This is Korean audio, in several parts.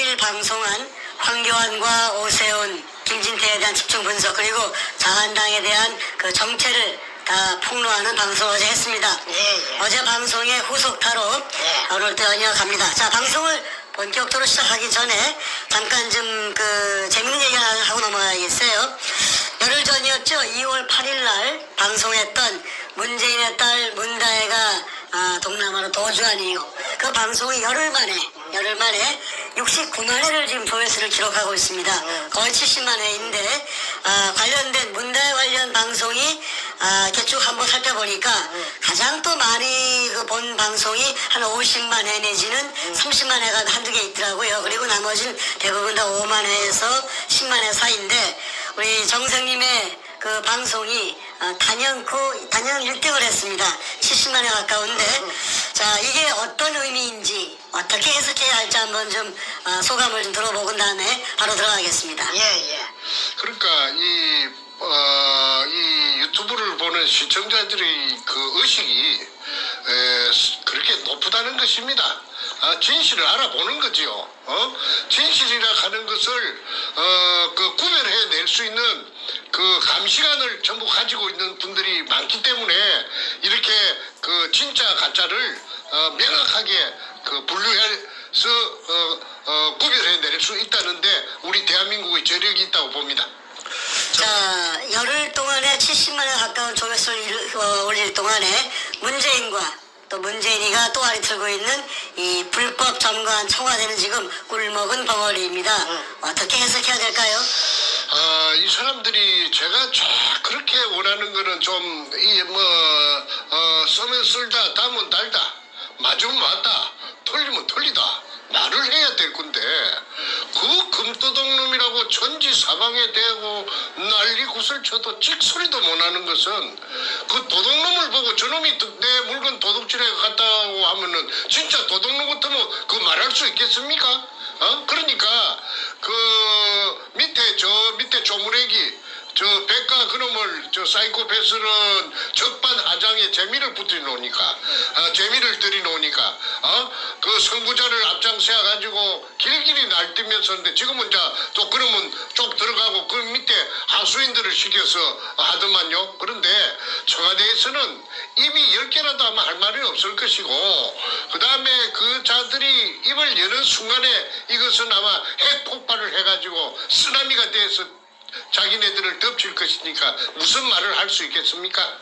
8일 방송한 황교안과 오세훈, 김진태에 대한 집중 분석 그리고 자한당에 대한 그 정체를 다 폭로하는 방송을 어제 했습니다. 어제 방송의 후속타로 오늘 또 이어갑니다. 자, 방송을 본격적으로 시작하기 전에 잠깐 좀 그 재밌는 얘기 하나 하고 넘어가야겠어요. 열흘 전이었죠. 2월 8일 날 방송했던 문재인의 딸 문다혜가 동남아로 도주한 이후 그 방송이 열흘 만에 69만 회를 지금 조회수를 기록하고 있습니다. 거의 70만 회인데 관련된 문다혜 관련 방송이 이렇게 쭉 한번 살펴보니까 가장 또 많이 그 본 방송이 한 50만 회 내지는 30만 회가 한두 개 있더라고요. 그리고 나머지는 대부분 다 5만 회에서 10만 회 사이인데 우리 정성님의 그 방송이 단연 1등을 했습니다. 70만 회 가까운데 자, 이게 어떤 의미인지 어떻게 해석해야 할지 한번 좀 소감을 좀 들어보고 다음에 바로 들어가겠습니다. 그러니까 이 유튜브를 보는 시청자들의 그 의식이 그렇게 높다는 것입니다. 진실을 알아보는 거지요. 진실이라 하는 것을 그 구별해낼 수 있는 그 감시관을 전부 가지고 있는 분들이 많기 때문에 이렇게 그 진짜 가짜를 명확하게 그 분류해서 구별해낼 수 있다는데 우리 대한민국의 저력이 있다고 봅니다. 자, 열흘 동안에 70만 회 가까운 조회수를 올릴 동안에 문재인과 또 문재인이가 또아리 틀고 있는 이 불법 점거한 청와대는 지금 꿀먹은 벙어리입니다. 어떻게 해석해야 될까요? 이 사람들이 제가 그렇게 원하는 거는 좀 쓰면 쓸다, 담은 달다, 맞으면 맞다, 틀리면 틀리다 말을 해야 될 건데 그 금도둑놈이라고 천지사방에 대고 난리 굿을 쳐도 찍소리도 못하는 것은 그 도둑놈을 보고 저놈이 내 물건 도둑질해 갔다고 하면은 진짜 도둑놈 같으면 그 말할 수 있겠습니까? 그러니까 그 밑에 조무래기 저 백가 그놈을 저 사이코패스는 적반하장에 재미를 붙여 놓으니까 재미를 들이 놓으니까 그 선구자를 앞장세워 가지고 길길이 날뛰면서 하는데 지금은 또 그러면 쭉 들어가고 그 밑에 하수인들을 시켜서 하더만요. 그런데 청와대에서는 입이 10개라도 아마 할 말이 없을 것이고 그 다음에 그 자들이 입을 여는 순간에 이것은 아마 핵 폭발을 해가지고 쓰나미가 돼서 자기네들을 덮칠 것이니까 무슨 말을 할 수 있겠습니까?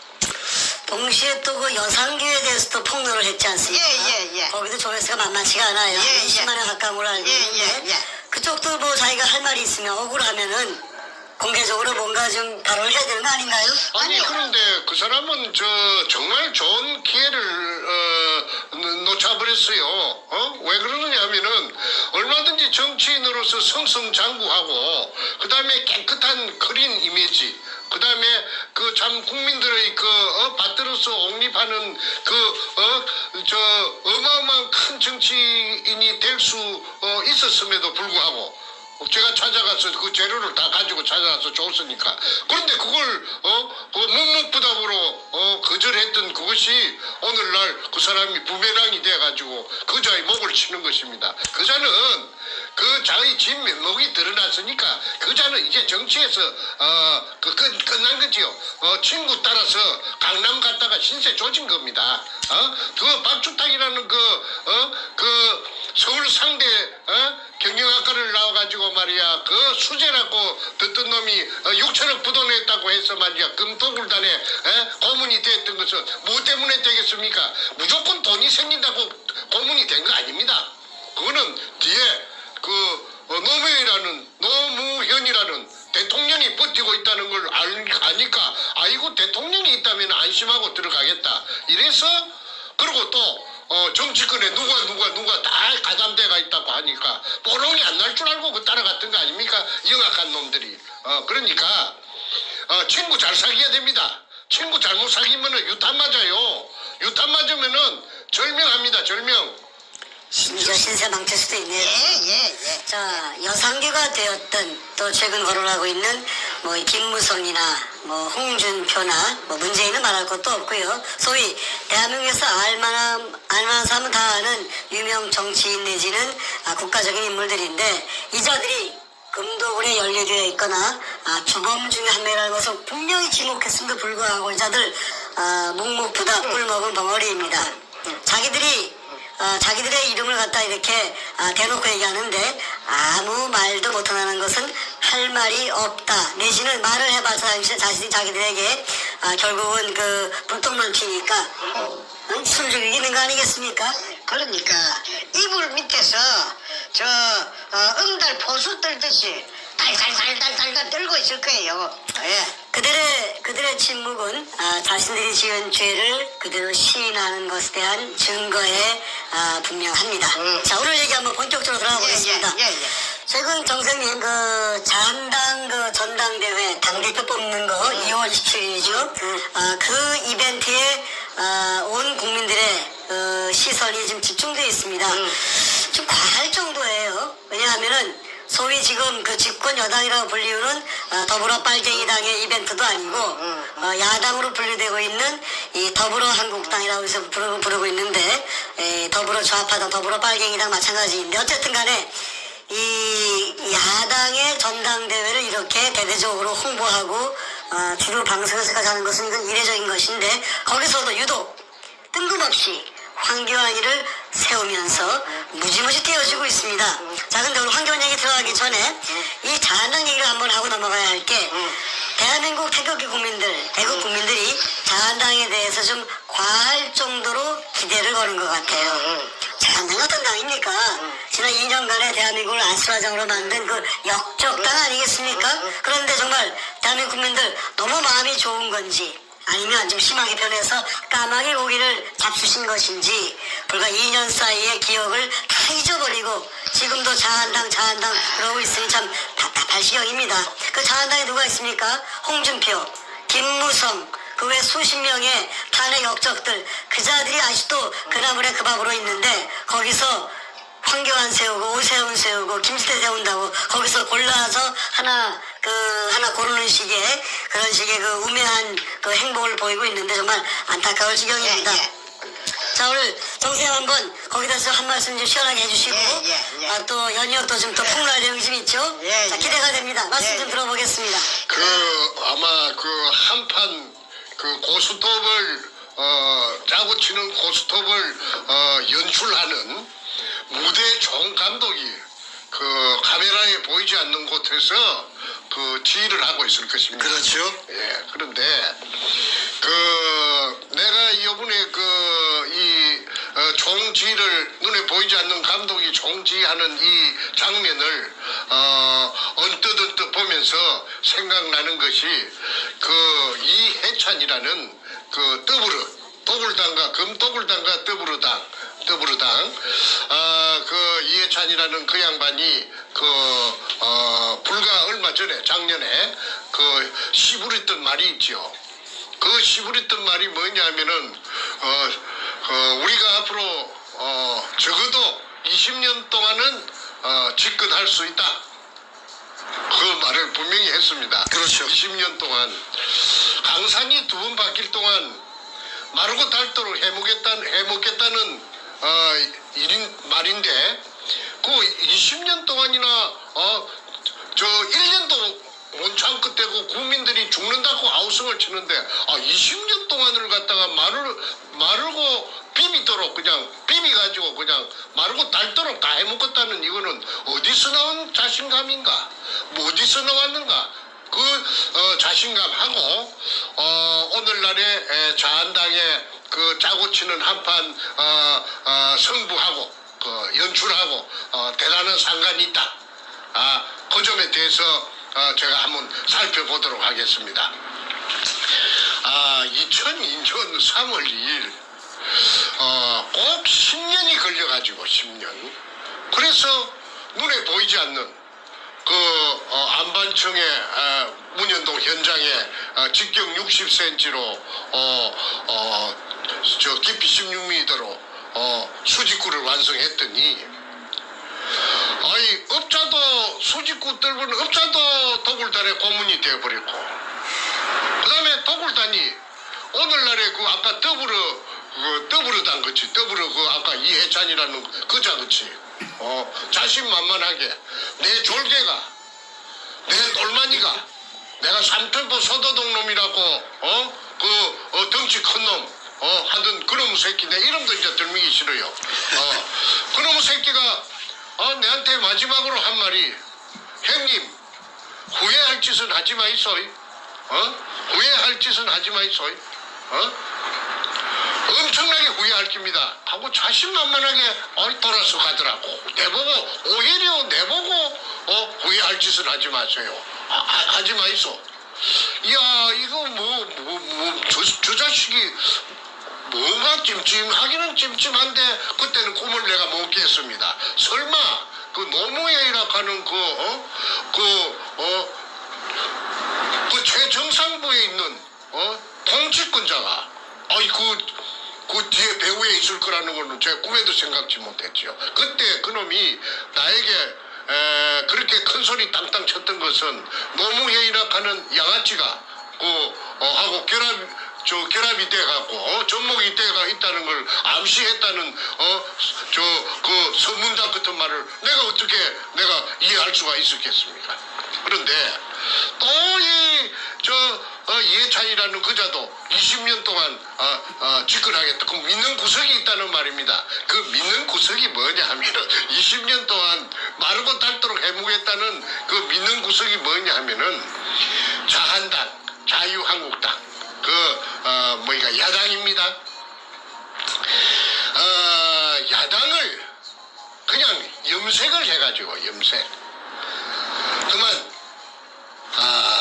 동시에 또 그 여상규에 대해서도 폭로를 했지 않습니까? 거기도 조회수가 만만치가 않아요. 20만 회 가까운 걸로 알고 있는데 그쪽도 뭐 자기가 할 말이 있으면 억울하면은 공개적으로 뭔가 좀 발언을 해야 되는 거 아닌가요? 아니 그런데 그 사람은 정말 좋은 기회를 놓쳐버렸어요. 왜 그러느냐 하면은 얼마든지 정치인으로서 성성장구하고 그 다음에 깨끗한 클린 이미지 그 다음에 그 참 국민들의 받들어서 옹립하는 어마어마한 큰 정치인이 될 수 있었음에도 불구하고 제가 찾아가서 그 재료를 다 가지고 찾아가서 줬으니까. 그런데 그걸 그 묵묵부답으로 거절했던 그것이 오늘날 그 사람이 부메랑이 돼가지고 그자의 목을 치는 것입니다. 그자는 그 자의 진 면목이 드러났으니까 그자는 이제 정치에서 끝난 거지요. 친구 따라서 강남 갔다가 신세 조진 겁니다. 그 박주탁이라는 그 서울 상대 경영학과를 나와가지고 말이야 그 수재라고 듣던 놈이 6천억 부도냈다고 해서 말이야 금토굴단에 고문이 됐던 것은 뭐 때문에 되겠습니까? 무조건 돈이 생긴다고 고문이 된 거 아닙니다. 그거는 뒤에 노무현이라는 대통령이 버티고 있다는 걸 아니까 아이고 대통령이 있다면 안심하고 들어가겠다 이래서 그리고 또 정치권에 누가 다 가담대가 있다고 하니까 뽀롱이 안 날 줄 알고 그 따라갔던 거 아닙니까? 영악한 놈들이. 그러니까 친구 잘 사귀어야 됩니다. 친구 잘못 사귀면은 유탄 맞아요. 유탄 맞으면은 절명합니다. 절명. 심지어 신세 망칠 수도 있네요. 자, 여상규가 되었던 또 최근 거론하고 있는 뭐 김무성이나 뭐 홍준표나 뭐 문재인은 말할 것도 없고요. 소위 대한민국에서 알만한 사람은 다 아는 유명 정치인 내지는 국가적인 인물들인데 이자들이 금도굴에 연루되어 있거나 주범 중에 한 명이라는 것을 분명히 지목했음에도 불구하고 이자들 묵묵부답 꿀먹은 벙어리입니다. 자기들의 이름을 갖다 이렇게 대놓고 얘기하는데 아무 말도 못하는 것은 할 말이 없다. 내지는 말을 해봐서 자기들에게 결국은 그 불똥만 튀니까 술 죽이는 거 아니겠습니까? 그러니까 이불 밑에서 저 응달 포수 떨듯이 달달달달달 떨고 있을 거예요. 예. 그들의 침묵은 자신들이 지은 죄를 그대로 시인하는 것에 대한 증거에 분명합니다. 자, 오늘 얘기 한번 본격적으로 들어가 보겠습니다. 예. 최근 정생님 그 자한당 그 전당대회 당대표 뽑는 거 2월 27일이죠. 그 이벤트에 온 국민들의 시선이 지금 집중되어 있습니다. 좀 과할 정도예요. 왜냐하면은 소위 지금 그 집권 여당이라고 불리우는 더불어 빨갱이당의 이벤트도 아니고 야당으로 분류되고 있는 이 더불어 한국당이라고 해서 부르고 있는데 더불어 좌파당 더불어 빨갱이당 마찬가지인데 어쨌든 간에 이 야당의 전당대회를 이렇게 대대적으로 홍보하고 주로 방송에서까지 하는 것은 이건 이례적인 것인데 거기서도 유독 뜬금없이 황교안이를 세우면서 무지무지 띄워지고 있습니다. 자, 근데 오늘 황교안 얘기 들어가기 전에 이 자한당 얘기를 한번 하고 넘어가야 할 게 대한민국 태극기 국민들, 대국 국민들이 자한당에 대해서 좀 과할 정도로 기대를 거는 것 같아요. 자한당 어떤 당입니까? 지난 2년간의 대한민국을 아수라장으로 만든 그 역적당 아니겠습니까? 그런데 정말 대한민국 국민들 너무 마음이 좋은 건지 아니면 좀 심하게 변해서 까마귀 고기를 잡수신 것인지 불과 2년 사이의 기억을 다 잊어버리고 지금도 자한당 그러고 있으니 참 답답할 지경입니다. 그 자한당에 누가 있습니까? 홍준표, 김무성, 그 외 수십 명의 탄핵 역적들 그 자들이 아직도 그 나물에 그 밥으로 있는데 거기서 황교안 세우고 오세훈 세우고 김진태 세운다고 거기서 골라서 하나 고르는 식의 그런 식의 그 우매한 그 행보를 보이고 있는데 정말 안타까울 지경입니다. 자, 오늘 정세영 한번 거기다 한 말씀 좀 시원하게 해주시고 또 연이어도 좀 더 폭로할 내용이 좀 있죠? 자, 기대가 됩니다. 말씀 좀 들어보겠습니다. 아마 그 한판 그 고스톱을 짜고 치는 고스톱을 연출하는 무대 종 감독이 그 카메라에 보이지 않는 곳에서 그 지휘를 하고 있을 것입니다. 그렇죠. 예, 그런데 그 내가 이번에 이 종지를 눈에 보이지 않는 감독이 종지하는 이 장면을 언뜻 보면서 생각나는 것이 그 이해찬이라는 그 도굴당과 금도굴당과 더불어당 그 이해찬이라는 그 양반이 불과 얼마 전에 작년에 그 시부렸던 말이 있지요. 그 시부렸던 말이 뭐냐면은 우리가 앞으로 적어도 20년 동안은 집권할 수 있다. 그 말을 분명히 했습니다. 그렇죠. 20년 동안 강산이 2번 바뀔 동안 마르고 닳도록 해먹겠다는 말인데 그 20년 동안이나 저 1년도 못 참고 되고 국민들이 죽는다고 아우성을 치는데 20년 동안을 갖다가 마르고 비비도록 그냥 비비가지고 그냥 마르고 닳도록 다 해먹었다는 이거는 어디서 나온 자신감인가? 뭐 어디서 나왔는가? 그 자신감하고 오늘날의 자한당의 그 짜고 치는 한판 승부하고 그 연출하고 대단한 상관이 있다. 그 점에 대해서 제가 한번 살펴보도록 하겠습니다. 2002년 3월 2일 꼭 10년이 걸려가지고 10년. 그래서 눈에 보이지 않는 그 안반청의 문현동 현장에 직경 60cm로 저 깊이 16m로 수직구를 완성했더니 아이 업자도 수직구 뜰고는 업자도 도굴단의 고문이 되어버렸고, 그 다음에 도굴단이 오늘날에 그 아까 더불어당 그치, 더불어 그 아까 이해찬이라는 그자 그치, 자신만만하게 내 졸개가, 내 똘마니가, 내가 삼천포 서도동 놈이라고 덩치 큰 놈 하던 그놈 새끼, 내 이름도 이제 들미기 싫어요. 그놈 새끼가 내한테 마지막으로 한 말이, 형님 후회할 짓은 하지 마이소이. 후회할 짓은 하지 마이소이. 엄청나게 후회할 겁니다 하고 자신만만하게 돌아서 가더라고. 내보고 오히려 내보고 후회할 짓은 하지 마세요. 하지 마이소. 야 이거 저 자식이 뭔가 찜찜하기는 찜찜한데 그때는 꿈을 내가 못 깼습니다. 설마 그 노무현이라 하는 그 최정상부에 있는 통치권자가 그 뒤에 배후에 있을 거라는 거는 제가 꿈에도 생각지 못했죠. 그때 그놈이 나에게 그렇게 큰 소리 땅땅 쳤던 것은 노무현이라 하는 양아치가 하고 결합이 돼갖고 접목이 돼가 있다는 걸 암시했다는 그 서문답 같은 말을 내가 어떻게 내가 이해할 수가 있었겠습니까? 그런데 또 이해찬이라는 그자도 20년 동안 집권하겠다. 그 믿는 구석이 있다는 말입니다. 그 믿는 구석이 뭐냐 하면은 20년 동안 마르고 닳도록 해보겠다는 그 믿는 구석이 뭐냐 하면은 자한당, 자유한국당, 야당입니다. 야당을 그냥 염색을 해가지고 그만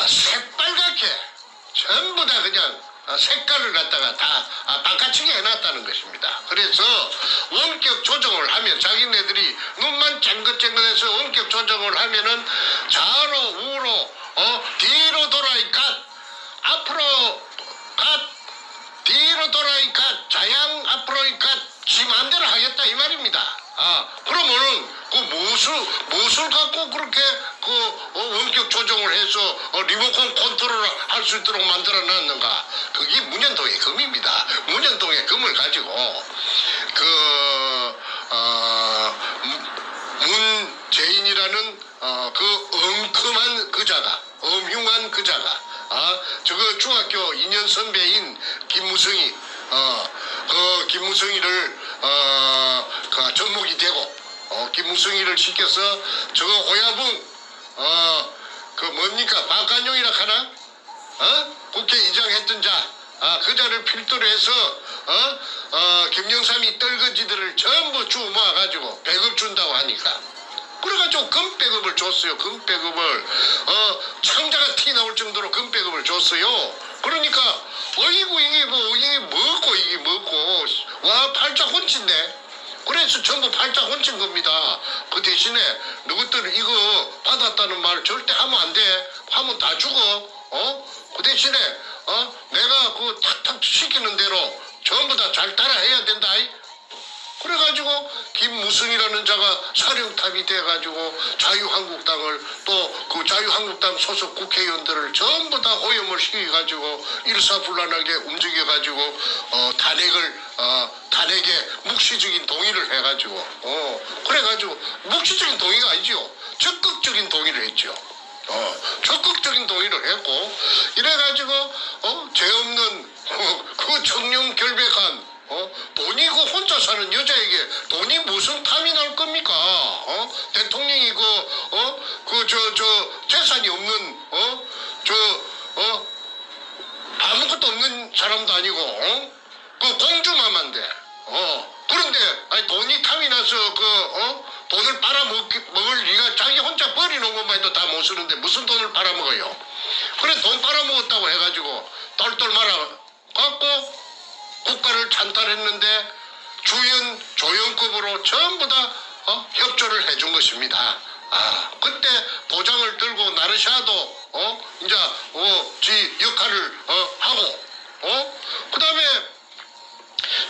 새빨갛게 전부 다 그냥 색깔을 갖다가 다 바깥치게 해놨다는 것입니다. 그래서 원격 조정을 하면 자기네들이 눈만 쨍긋쨍긋해서 원격 조정을 하면은 좌로 우로 뒤로 돌아이 갓 앞으로 갓 뒤로 돌아이 갓 자양 앞으로 이 갓 지 맘대로 하겠다 이 말입니다. 그러면은 그 무엇을 갖고 그렇게 원격 조정을 해서 리모컨 컨트롤을 할 수 있도록 만들어 놨는가? 그게 문현동의 금입니다. 문현동의 금을 가지고 문재인이라는 그 엄큼한 그자가, 엄흉한 그자가, 저거 중학교 2년 선배인 김무성이 그 김무성이를 그 접목이 되고 김무성이를 시켜서 저거 오야붕 그 뭡니까 박관용이라 하나 국회의장 했던 자 그자를 필두로 해서 김영삼이 떨거지들을 전부 주 모아가지고 배급 준다고 하니까 그래가지고 금배급을 줬어요. 금배급을 창자가 티 나올 정도로 금배급을 줬어요. 그러니까 어이구 이게 뭐고 와 팔자 혼친데. 그래서 전부 팔자 혼친 겁니다. 그 대신에 너희들 이거 받았다는 말 절대 하면 안 돼. 하면 다 죽어. 그 대신에 내가 그 탁탁 시키는 대로 전부 다 잘 따라 해야 된다. 그래가지고 김무성이라는 자가 사령탑이 돼가지고 자유한국당을 또 그 자유한국당 소속 국회의원들을 전부 다 오염을 시켜가지고 일사불란하게 움직여가지고 탄핵에 묵시적인 동의를 해가지고 그래가지고 묵시적인 동의가 아니죠. 적극적인 동의를 했죠. 적극적인 동의를 했고 이래가지고 죄 없는 그 청렴 결백한 돈이 그 혼자 사는 여자에게 돈이 무슨 탐이 날 겁니까? 대통령이 재산이 없는 아무것도 없는 사람도 아니고 그 공주마마인데 그런데 돈이 탐이 나서 돈을 빨아먹을 리가 자기 혼자 버리는 것만 해도 다 못 쓰는데 무슨 돈을 빨아먹어요? 그래 돈 빨아먹었다고 해가지고 똘똘 말아갖고 국가를 찬탈했는데 주연 조연급으로 전부 다 협조를 해준 것입니다. 그때 도장을 들고 나르샤도 이제 지 역할을 하고 그 다음에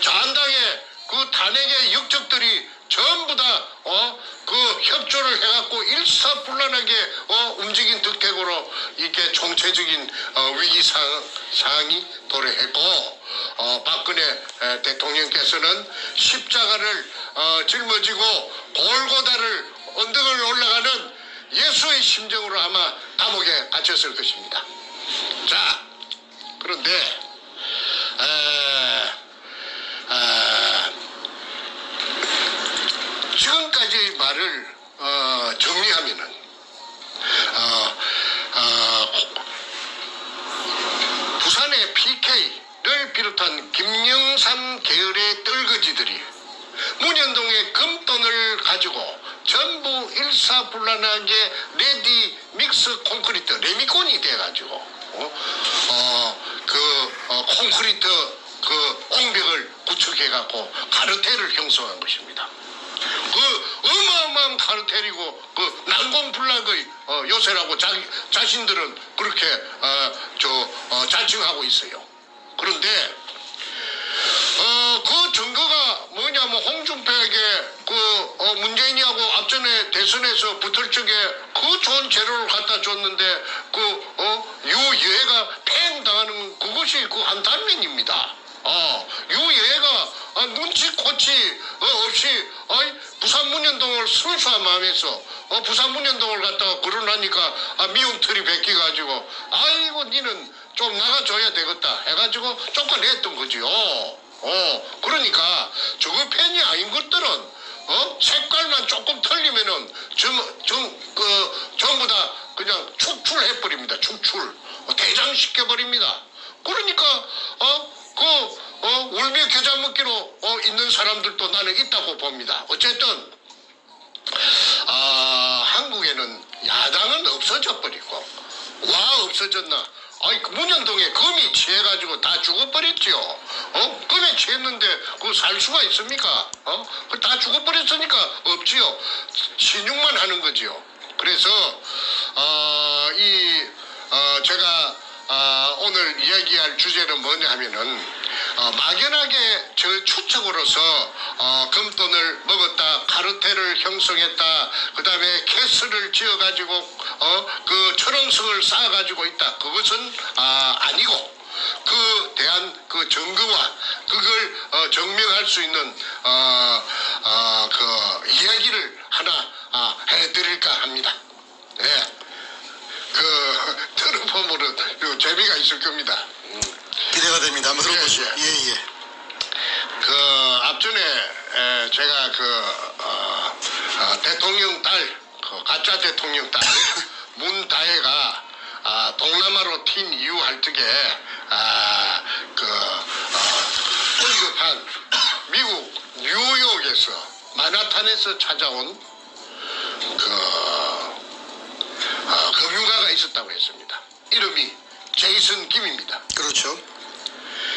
자한당의 그 탄핵의 역적들이 전부 다 그 협조를 해가 일사불란하게 움직인 득택으로 이게 총체적인 위기 상황이 도래했고 박근혜 대통령께서는 십자가를 짊어지고 골고다를 언덕을 올라가는 예수의 심정으로 아마 감옥에 갇혔을 것입니다. 자, 그런데 지금까지의 말을 정리하면은 부산의 PK를 비롯한 김영삼 계열의 떨거지들이 문현동의 금돈을 가지고 전부 일사불란하게 레디 믹스 콘크리트 레미콘이 돼가지고 콘크리트 그 옹벽을 구축해갖고 카르텔을 형성한 것입니다. 그 어마어마한 카르텔이고 그 난공불락의 요새라고 자신들은 그렇게 자칭하고 있어요. 그런데 그 증거가 뭐냐면 홍준표에게 문재인이하고 앞전에 대선에서 붙을 적에 그 좋은 재료를 갖다 줬는데 유예가 팽당하는 그것이 그 한 단면입니다. 유예가 눈치코치 없이 부산 문현동을 순수한 마음에서 부산 문현동을 갖다가 거론하니까 미운 털이 베끼가지고 아이고 니는 좀 나가줘야 되겠다 해가지고 쫓아냈던 거지요. 그러니까 저거 팬이 아닌 것들은 색깔만 조금 틀리면은 전부 다 그냥 축출해버립니다. 축출 대장시켜버립니다. 그러니까 울며 겨자 먹기로 있는 사람들도 나는 있다고 봅니다. 어쨌든 한국에는 야당은 없어져 버리고 없어졌나? 그 문현동에 금이 취해가지고 다 죽어버렸지요. 금에 취했는데 그거 살 수가 있습니까? 다 죽어버렸으니까 없지요. 신용만 하는 거지요. 그래서 제가 오늘 이야기할 주제는 뭐냐 하면은 막연하게 저 추측으로서 금돈을 먹었다, 카르텔을 형성했다, 그 다음에 캐스를 지어가지고 그 철옹성을 쌓아가지고 있다. 그것은 아니고 그 대한 그 증거와 그걸 증명할 수 있는 그 이야기를 하나 해드릴까 합니다. 네. 들어보면 재미가 있을 겁니다. 기대가 됩니다. 한번 들어보시죠. 예. 앞전에 제가 대통령 딸, 가짜 대통령 딸 문다혜가 동남아로 튄 이유 할 적에 언급한 미국 뉴욕에서 마나탄에서 찾아온 금융가가 있었다고 했습니다. 이름이 제이슨 김입니다. 그렇죠.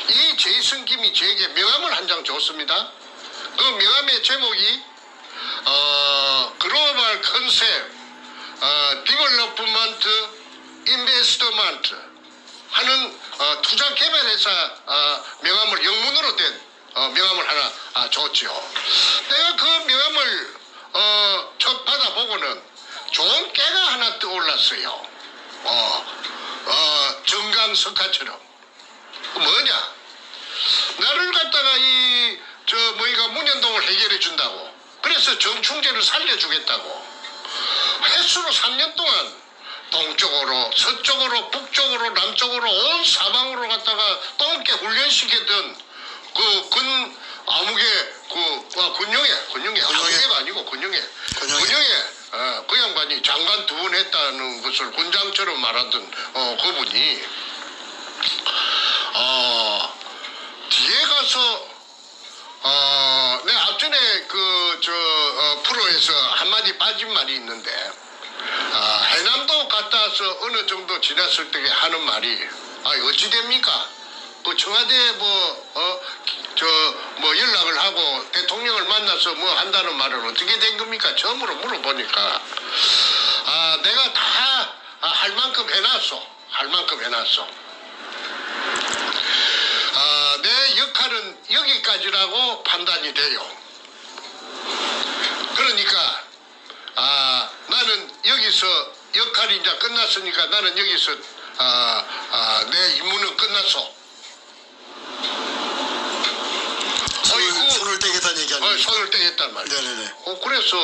이 제이슨 김이 저에게 명함을 한 장 줬습니다. 그 명함의 제목이 글로벌 컨셉 디벨롭먼트 인베스트먼트 하는 투자 개발 회사 명함을 영문으로 된 명함을 하나 줬죠. 내가 그 명함을 첫 받아보고는 좋은 깨가 하나 떠올랐어요. 정강석화처럼. 뭐냐? 나를 갖다가 문현동을 해결해 준다고. 그래서 정충재를 살려주겠다고. 횟수로 3년 동안 동쪽으로, 서쪽으로, 북쪽으로, 남쪽으로 온 사방으로 갔다가 똥개 훈련시키던 군용회, 아무개가 아니고 군용회. 그 양반이 장관 2번 했다는 것을 군장처럼 말하던 그분이 뒤에 가서 내 앞전에 프로에서 한마디 빠진 말이 있는데 해남도 갔다 와서 어느 정도 지났을 때 하는 말이 어찌 됩니까? 그 청와대에 연락을 하고 대통령을 만나서 뭐 한다는 말은 어떻게 된 겁니까? 처음으로 물어보니까 내가 다 할 만큼 해놨어. 내 역할은 여기까지라고 판단이 돼요. 그러니까 나는 여기서 역할이 이제 끝났으니까 나는 여기서 내 임무는 끝났어. 손을 떼겠다는 얘기 아니에요? 손을 떼겠단 말이야. 네네네. 그래서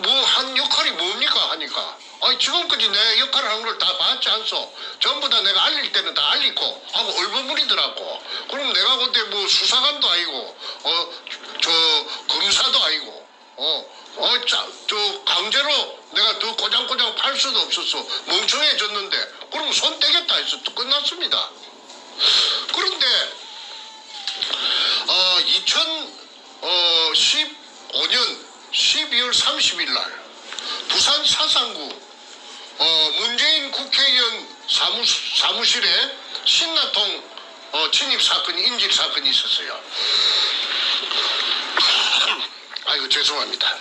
뭐 한 역할이 뭡니까 하니까 지금까지 내 역할을 한 걸 다 봤지 않소. 전부 다 내가 알릴 때는 다 알리고 하고 얼버무리더라고. 그럼 내가 그때 뭐 수사관도 아니고 저 검사도 아니고 저 강제로 내가 더 꼬장꼬장 팔 수도 없었어. 멍청해졌는데 그럼 손 떼겠다 해서 또 끝났습니다. 그런데 2015년 12월 30일 날 부산 사상구 문재인 국회의원 사무실에 신나통 침입 사건이 인질 사건이 있었어요. 아이고 죄송합니다.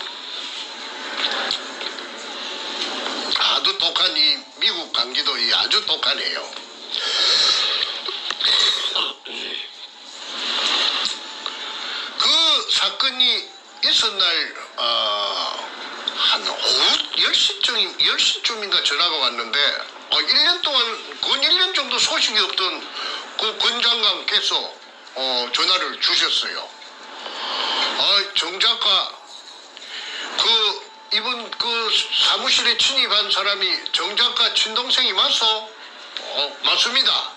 아주 독한 이 미국 감기도 아주 독하네요. 그 사건이 있은 날 한 오후 10시쯤인가 전화가 왔는데 1년 동안 근 1년 정도 소식이 없던 그 권 장관께서 전화를 주셨어요. 정 작가 이분 사무실에 침입한 사람이 정 작가 친동생이 맞소? 맞습니다.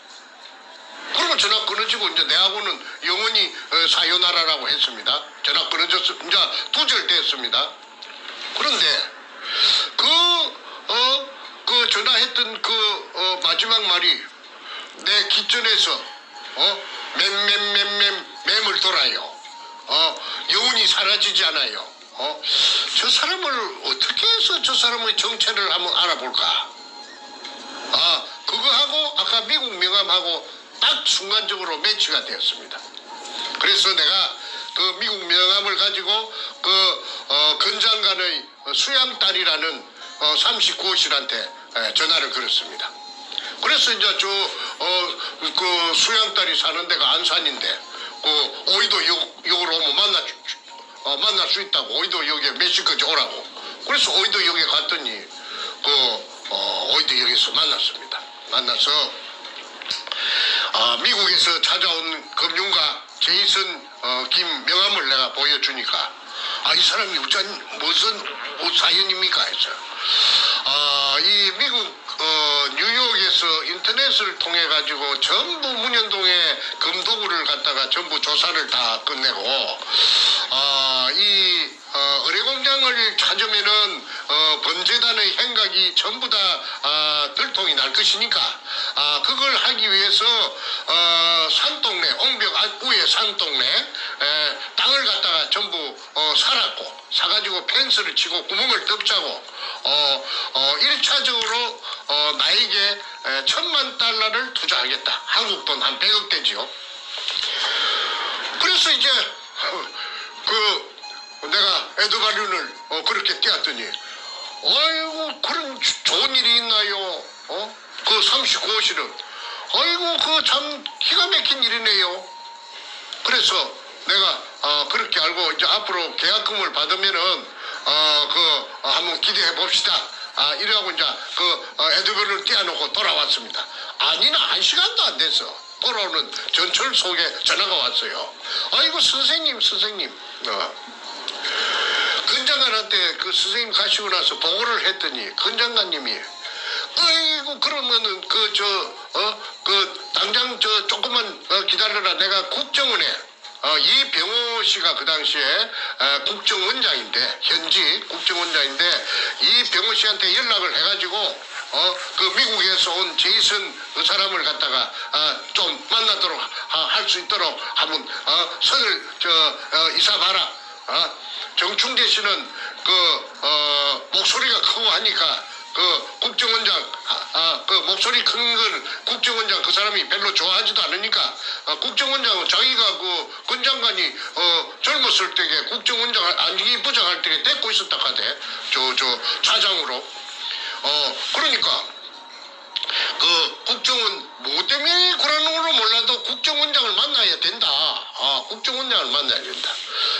그러면 전화 끊어지고 이제 내하고는 영원히 사요나라라고 했습니다. 전화 끊어졌어. 이제 두절됐습니다. 그런데 그 전화했던 마지막 말이 내 기전에서 맴을 돌아요. 영혼이 사라지지 않아요. 저 사람을 어떻게 해서 저 사람의 정체를 한번 알아볼까? 그거하고 아까 미국 명함하고 딱 순간적으로 매치가 되었습니다. 그래서 내가 그 미국 명함을 가지고 권 장관의 수양딸이라는 39호실한테 전화를 걸었습니다. 그래서 이제 그 수양딸이 사는 데가 안산인데 오이도 역으로 오면 만날 수 있다고 오이도역에 몇 시까지 오라고. 그래서 오이도역에 갔더니 오이도역에서 만났습니다. 만나서 미국에서 찾아온 금융가 제이슨 김 명함을 내가 보여주니까 이 사람이 무슨 사연입니까 해서 이 미국 뉴욕에서 인터넷을 통해 가지고 전부 문현동에 금도구를 갖다가 전부 조사를 다 끝내고 이 의뢰공장을 찾으면은 범죄단의 행각이 전부 다 들통이 날 것이니까 그걸 하기 위해서 산동네 옹벽 위에 산동네 땅을 갖다가 전부 사가지고 펜스를 치고 구멍을 덮자고 1차적으로 나에게 $10,000,000를 투자하겠다. 한국 돈 한 100억 되지요. 그래서 이제 내가 에드바륜을 그렇게 띄었더니 아이고 그런 좋은 일이 있나요? 그 39호실은 아이고 그 참 기가 막힌 일이네요. 그래서 내가 그렇게 알고 이제 앞으로 계약금을 받으면은 한번 기대해 봅시다. 이래하고 이제 에드바륜을 띄워놓고 돌아왔습니다. 아니나 1시간도 안 돼서 돌아오는 전철석에 전화가 왔어요. 아이고 선생님 권 장관한테 그 선생님 가시고 나서 보고를 했더니 권 장관님이 아이고 그러면은 당장 조금만 기다려라. 내가 국정원에 이병호 씨가 그 당시에 국정원장인데 현직 국정원장인데 이병호 씨한테 연락을 해가지고 그 미국에서 온 제이슨 그 사람을 갖다가 좀 만나도록 할 수 있도록 한번 선을 이사봐라. 정충재 씨는 목소리가 크고 하니까 국정원장 목소리 큰 걸 국정원장 그 사람이 별로 좋아하지도 않으니까 국정원장은 자기가 권 장관이 젊었을 때에 국정원장 안기 부장할 때에 데리고 있었다 하대. 저 차장으로. 그러니까 국정원 뭐 때문에 그러는 걸로 몰라도 국정원장을 만나야 된다. 국정원장을 만나야 된다.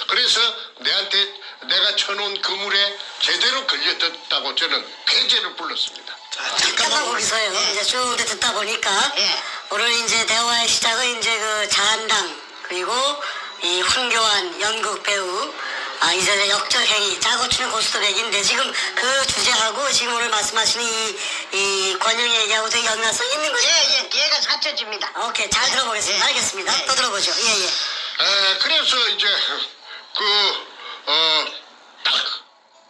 그래서 내한테 내가 쳐놓은 그물에 제대로 걸려졌다고 저는 쾌재를 불렀습니다. 잠깐만 거기서요. 예. 이제 쭉 듣다 보니까 예. 오늘 이제 대화의 시작은 이제 그 자한당 그리고 이 황교안 연극 배우 이제 역적행위 짜고 치는 고스톱백인데 지금 그 주제하고 지금 오늘 말씀하신 이 권영 얘기하고 되게 연관성 있는 거죠? 예, 얘가 사쳐집니다. 오케이 잘 들어보겠습니다. 예. 알겠습니다. 예. 또 들어보죠. 예예. 그래서 이제 딱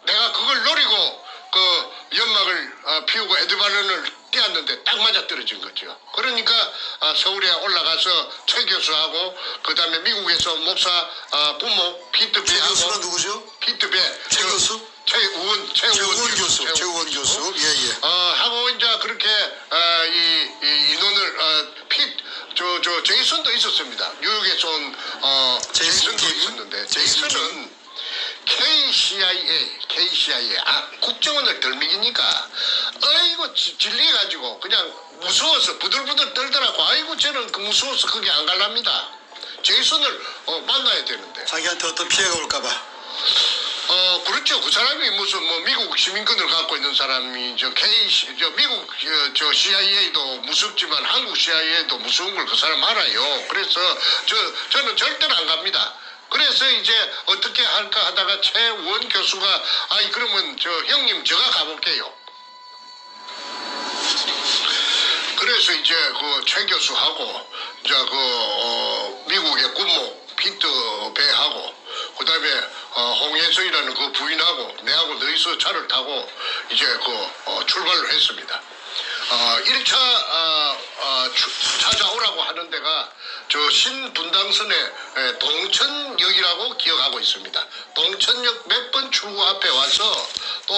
내가 그걸 노리고 그 연막을 피우고 에드바른을 띄었는데 딱 맞아 떨어진 거죠. 그러니까 서울에 올라가서 최 교수하고 그 다음에 미국에서 목사 부모 최 교수가 피트배하고 누구죠? 피트배 최 교수? 최우원 교수. 최우원 교수. 예예. 하고 이제 그렇게 이 인원을 제이슨도 있었습니다. 뉴욕에서 온 제이슨 제이슨도 킴? 있었는데 제이슨 제이슨은 KCIA 국정원을 덜미기니까 아이고 질리가지고 그냥 무서워서 부들부들 떨더라고. 아이고 저는 그 무서워서 거기 안 갈랍니다. 제이슨을 만나야 되는데. 자기한테 어떤 피해가 올까봐. 그렇죠. 그 사람이 무슨 미국 시민권을 갖고 있는 사람이 미국 CIA도 무섭지만 한국 CIA도 무서운 걸 그 사람 알아요. 그래서 저는 절대로 안 갑니다. 그래서 이제 어떻게 할까 하다가 최우원 교수가 그러면 형님 제가 가볼게요. 그래서 이제 그 최 교수하고 이제 미국의 군모 피트 배하고 그다음에 홍혜성이라는 그 부인하고 내하고 너희서 차를 타고 이제 출발을 했습니다. 1차 찾아오라고 하는 데가 저 신분당선의 동천역이라고 기억하고 있습니다. 동천역 몇 번 출구 앞에 와서 또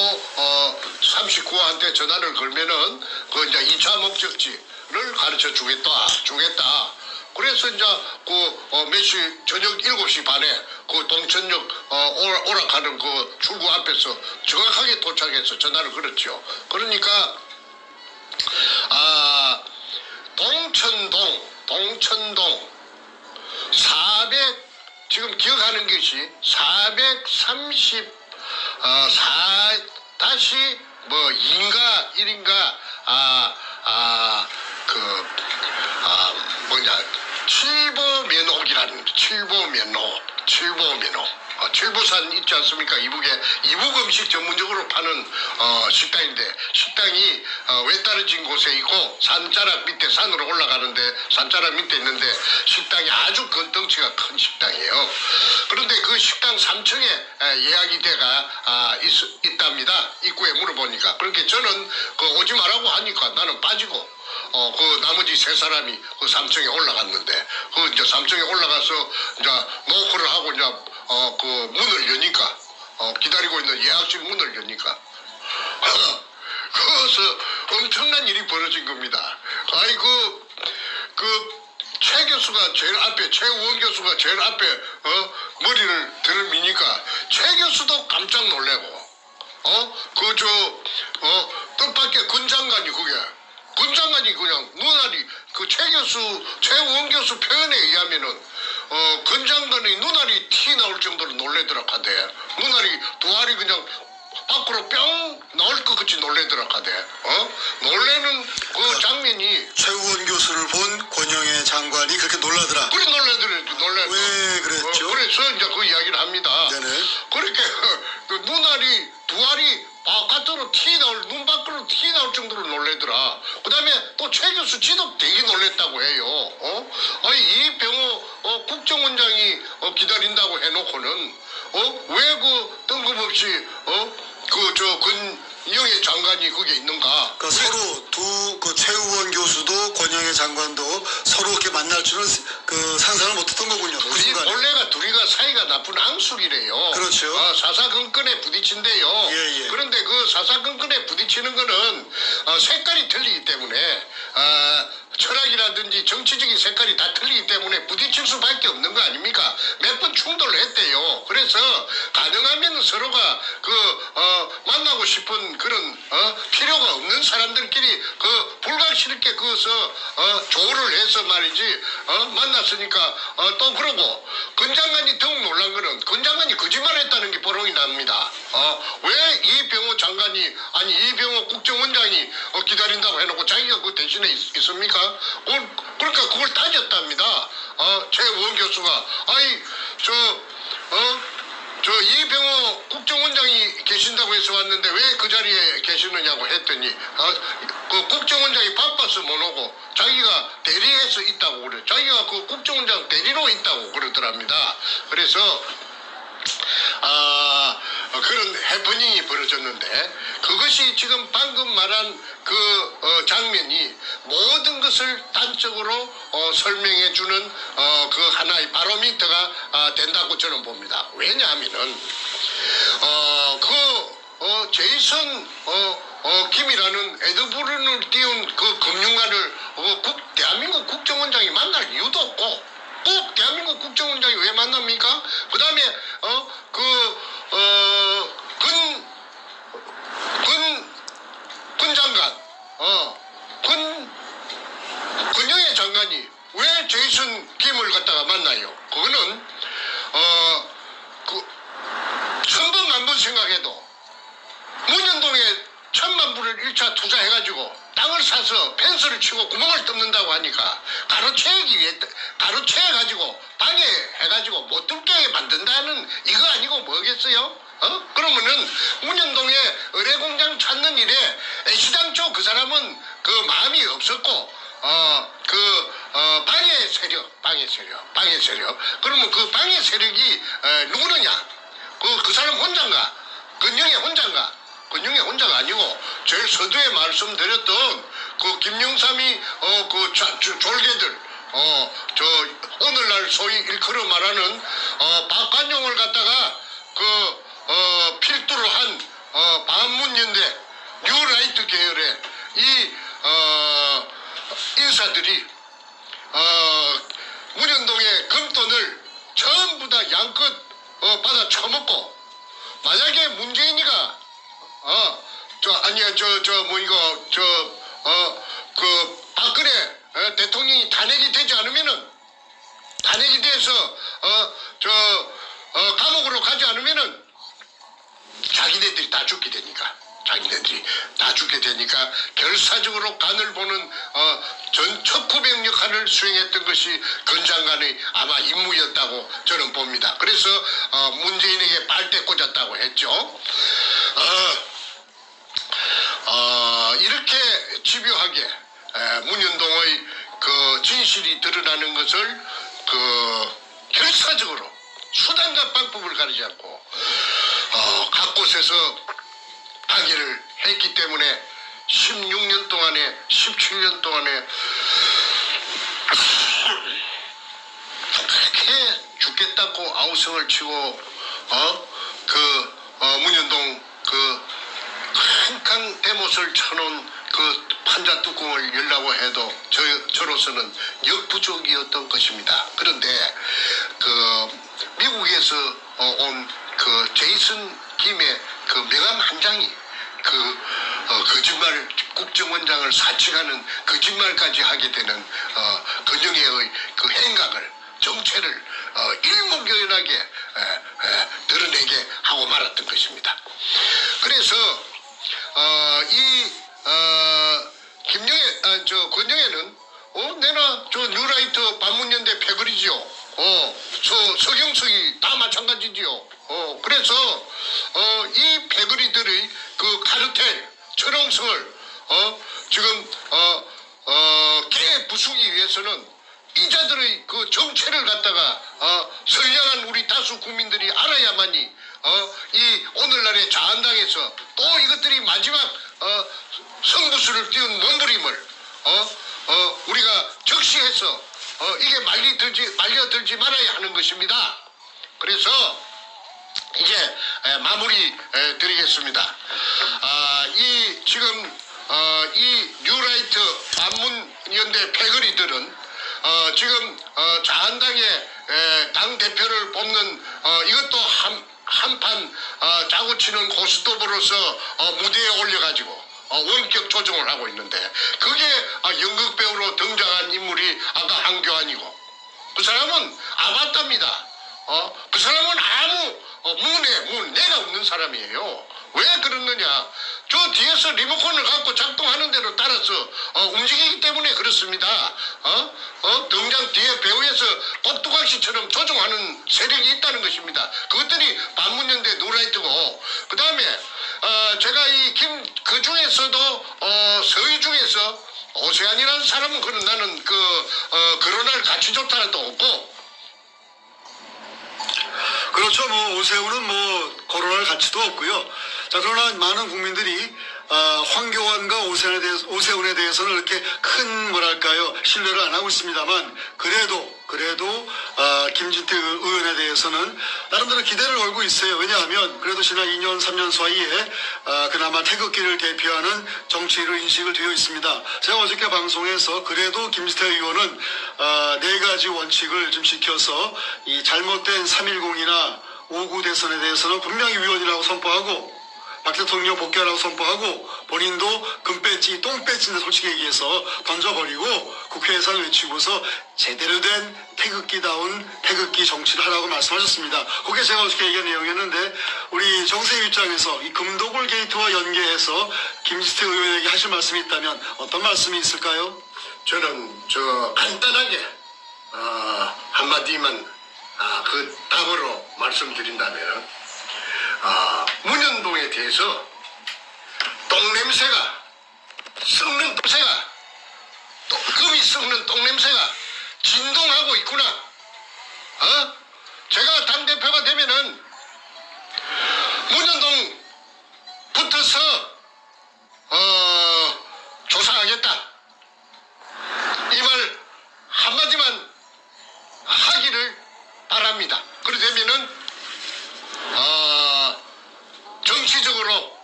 39호한테 전화를 걸면은 그 이제 2차 목적지를 가르쳐 주겠다. 그래서 이제 몇 시 저녁 7시 반에 그 동천역 오락하는 그 출구 앞에서 정확하게 도착해서 전화를 걸었죠. 그러니까 동천동 400 지금 기억하는 것이 430 다시 2인가 1인가 칠보면옥이라는 칠보면옥 칠보산 있지 않습니까? 이북 음식 전문적으로 파는 식당인데 식당이 외따라진 곳에 있고 산자락 밑에 산으로 올라가는데 산자락 밑에 있는데 식당이 아주 건덩치가 큰 식당이에요. 그런데 그 식당 3층에 예약이 돼가 있답니다. 입구에 물어보니까. 그렇게 저는 오지 말라고 하니까 나는 빠지고 그 나머지 3사람이 그 3층에 올라갔는데 그 이제 3층에 올라가서 이제 노크를 하고 이제 그 문을 여니까 기다리고 있는 예약실 문을 여니까 거기서 엄청난 일이 벌어진 겁니다. 최 교수가 제일 앞에 최우원 교수가 제일 앞에 머리를 들미니까 최 교수도 깜짝 놀래고 뜻밖의 군장관이 군장관이 그냥 눈알이 최우원 교수 표현에 의하면은 군장관의 눈알이 티 나올 정도로 놀래더라 하대. 눈알이 두 알이 그냥 밖으로 뿅 나올 것 같이 놀래더라 하대. 놀래는 그 장면이 최우원 교수를 본 권영애 장관이 그렇게 놀라더라. 그래 놀래. 왜 그랬죠? 그래서 이제 그 이야기를 합니다. 네네. 그렇게 그 눈알이 두 알이 바깥으로 눈 밖으로 티 나올 정도로 놀래더라. 그 다음에 또 최 교수 지도 되게 놀랬다고 해요. 이 병호 국정원장이 기다린다고 해놓고는 왜 그 뜬금없이 권영애 장관이 거기에 있는가? 그러니까 서로 그 최우원 교수도 권영애 장관도 서로 이렇게 만날 줄은 상상을 못했던 거군요. 그 순간에. 원래가 둘이가 사이가 나쁜 앙숙이래요. 그렇죠. 사사건건에 부딪힌대요. 예. 그런데 그 사사건건에 부딪히는 거는 색깔이 틀리기 때문에 철학이라든지 정치적인 색깔이 다 틀리기 때문에 부딪힐 수밖에 없는 거 아닙니까? 몇 번 충돌을 했대요. 그래서 가능하면 서로가 만나고 싶은 그런 필요가 없는 사람들끼리 불가실게 조를 해서 말이지 만났으니까 또 그러고 권 장관이 더욱 놀란 거는 권 장관이 거짓말했다는 게 보롱이 합니다. 왜 이병호 장관이 아니 이병호 국정원장이 기다린다고 해놓고 자기가 그 대신에 있습니까? 그러니까 그걸 따졌답니다. 최우원 교수가 저 이병호 국정원장이 계신다고 해서 왔는데 왜 그 자리에 계시느냐고 했더니 그 국정원장이 바빠서 못 오고 자기가 대리해서 있다고 그래. 자기가 그 국정원장 대리로 있다고 그러더랍니다. 그래서 그런 해프닝이 벌어졌는데 그것이 지금 방금 말한 그 장면이 모든 것을 단적으로 설명해주는 그 하나의 바로미터가 된다고 저는 봅니다. 왜냐하면은 제이슨 김이라는 에드브룬을 띄운 그 금융가를 대한민국 국정원장이 만날 이유도 없고 꼭 대한민국 국정원장이 왜 만납니까? 그 다음에 군 장관 군영의 장관이 왜 제이슨 김을 갖다가 만나요? 그거는 천번 만번 생각해도 문현동에 1,000만 불을 1차 투자해가지고 땅을 사서 펜스를 치고 구멍을 뚫는다고 하니까 가로채가지고 방해해가지고 못 뚫게 만든다는 이거 아니고 뭐겠어요? 그러면은 문현동에 의뢰공장 찾는 일에 애시당초 그 사람은 그 마음이 없었고 방해 세력. 그러면 그 방해 세력이 누구느냐? 그 사람 혼자인가? 근영의 혼자인가? 근영의 혼자가 아니고 제일 서두에 말씀드렸던 그 김영삼이 졸개들 오늘날 소위 일컬어 말하는 박관용을 갖다가 필두로 한 반문연대 뉴라이트 계열의 이 인사들이 문현동의 금돈을 전부 다 양껏 받아 처먹고 만약에 문재인이가 박근혜 대통령이 탄핵이 되지 않으면은 탄핵이 돼서 감옥으로 가지 않으면은 자기네들이 다 죽게 되니까 결사적으로 간을 보는 전 척후병 역할을 수행했던 것이 권 장관의 아마 임무였다고 저는 봅니다. 그래서 문재인에게 빨대 꽂았다고 했죠. 이렇게 집요하게 문현동의 그 진실이 드러나는 것을 결사적으로 수단과 방법을 가리지 않고 각 곳에서 방해를 했기 때문에 16년 동안에 17년 동안에 그렇게 죽겠다고 아우성을 치고 문현동 큰 대못을 쳐놓은 그 판자 뚜껑을 열라고 해도 저로서는 역부족이었던 것입니다. 그런데 미국에서 온 제이슨 김의 명함 한 장이 거짓말 국정원장을 사칭하는 거짓말까지 하게 되는 근영애의 그 행각을 정체를 일목요연하게 드러내게 하고 말았던 것입니다. 그래서 권영애는 내나 뉴라이트 반문연대 패거리지요. 서경석이 다 마찬가지지요. 그래서 이 패거리들의 그 카르텔 철옹성을 지금 깨부수기 위해서는 이자들의 그 정체를 갖다가 선량한 우리 다수 국민들이 알아야만이 이 오늘날의 자한당에서 또 이것들이 마지막 성부수를 띄운 몸부림을 우리가 적시해서 이게 말려들지 말아야 하는 것입니다. 그래서 이제 마무리 드리겠습니다. 지금 이 뉴라이트 반문연대 패거리들은 지금 자한당의 당 대표를 뽑는 이것도 한판 짜고 치는 고스톱으로서 무대에 올려가지고 원격 조정을 하고 있는데 그게 연극배우로 등장한 인물이 아까 한교안이고 그 사람은 아바타입니다. 그 사람은 아무 내가 없는 하는 사람이에요. 왜 그러느냐? 저 뒤에서 리모컨을 갖고 작동하는 대로 따라서 움직이기 때문에 그렇습니다. 등장 뒤에 배후에서 꼭두각시처럼 조종하는 세력이 있다는 것입니다. 그것들이 반문연대 누라이트고, 그 다음에 제가 그 중에서도 서희 중에서 오세안이라는 사람은 그런 나는 그런할 가치 좋다는 도 없고. 그렇죠. 뭐 오세훈은 뭐 거론할 가치도 없고요. 자, 그러나 많은 국민들이 황교안과 오세훈에 대해서는 이렇게 큰 뭐랄까요 신뢰를 안 하고 있습니다만, 그래도 김진태 의원에 대해서는 나름대로 기대를 걸고 있어요. 왜냐하면 그래도 지난 2년 3년 사이에 그나마 태극기를 대표하는 정치인으로 인식을 되어 있습니다. 제가 어저께 방송에서 그래도 김진태 의원은 4가지 원칙을 좀 지켜서 이 잘못된 3.10이나 5.9 대선에 대해서는 분명히 위헌이라고 선포하고, 박 대통령 복귀하라고 선포하고, 본인도 금배지, 똥배지인데 솔직히 얘기해서 던져버리고 국회에서 외치고서 제대로 된 태극기다운 태극기 정치를 하라고 말씀하셨습니다. 그게 제가 어저께 얘기한 내용이었는데, 우리 정세희 입장에서 이 금도굴 게이트와 연계해서 김진태 의원에게 하실 말씀이 있다면 어떤 말씀이 있을까요? 저는 간단하게 한마디만 그 답으로 말씀드린다면, 문현동에 대해서 똥냄새가 썩는 똥새가 금이 썩는 똥냄새가 진동하고 있구나. 제가 당대표가 되면은 문현동 붙어서 조사하겠다, 이 말 한마디만 하기를 바랍니다. 그러되면은 정치적으로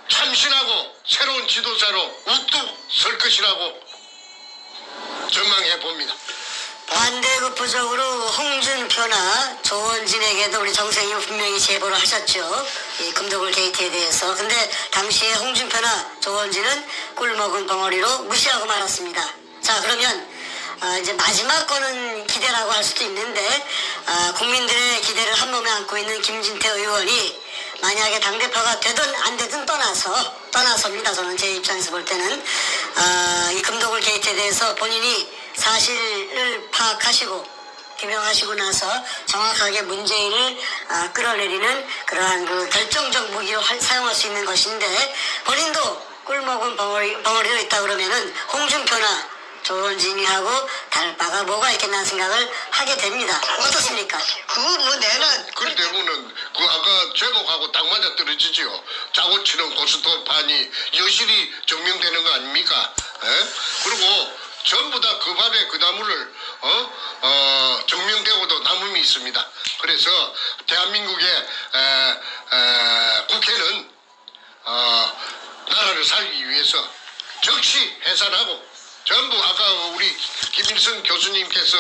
참신하고 새로운 지도자로 우뚝 설 것이라고 전망해 봅니다. 반대급부적으로 홍준표나 조원진에게도 우리 정세희는 분명히 제보를 하셨죠. 이 금도굴 게이트에 대해서. 근데 당시에 홍준표나 조원진은 꿀먹은 벙어리로 무시하고 말았습니다. 자, 그러면 이제 마지막 거는 기대라고 할 수도 있는데, 국민들의 기대를 한 몸에 안고 있는 김진태 의원이 만약에 당대표가 되든 안 되든 떠나섭니다. 저는 제 입장에서 볼 때는 이 금도굴 게이트에 대해서 본인이 사실을 파악하시고 규명하시고 나서 정확하게 문재인을 끌어내리는 그러한 그 결정적 무기로 사용할 수 있는 것인데, 본인도 꿀먹은 벙어리로 있다 그러면은 홍준표나 조원진이하고 다를 바가 뭐가 있겠나 생각을 하게 됩니다. 어떻습니까? 그거 뭐 내는 그럴 때문은 아까 제목하고 딱 맞아 떨어지지요. 짜고 치는 고스톱판이 여실히 증명되는 거 아닙니까? 그리고 전부 다 그 밥에 그 나무를 증명되고도 남음이 있습니다. 그래서 대한민국의 국회는 나라를 살기 위해서 적시 해산하고, 전부 아까 우리 김일성 교수님께서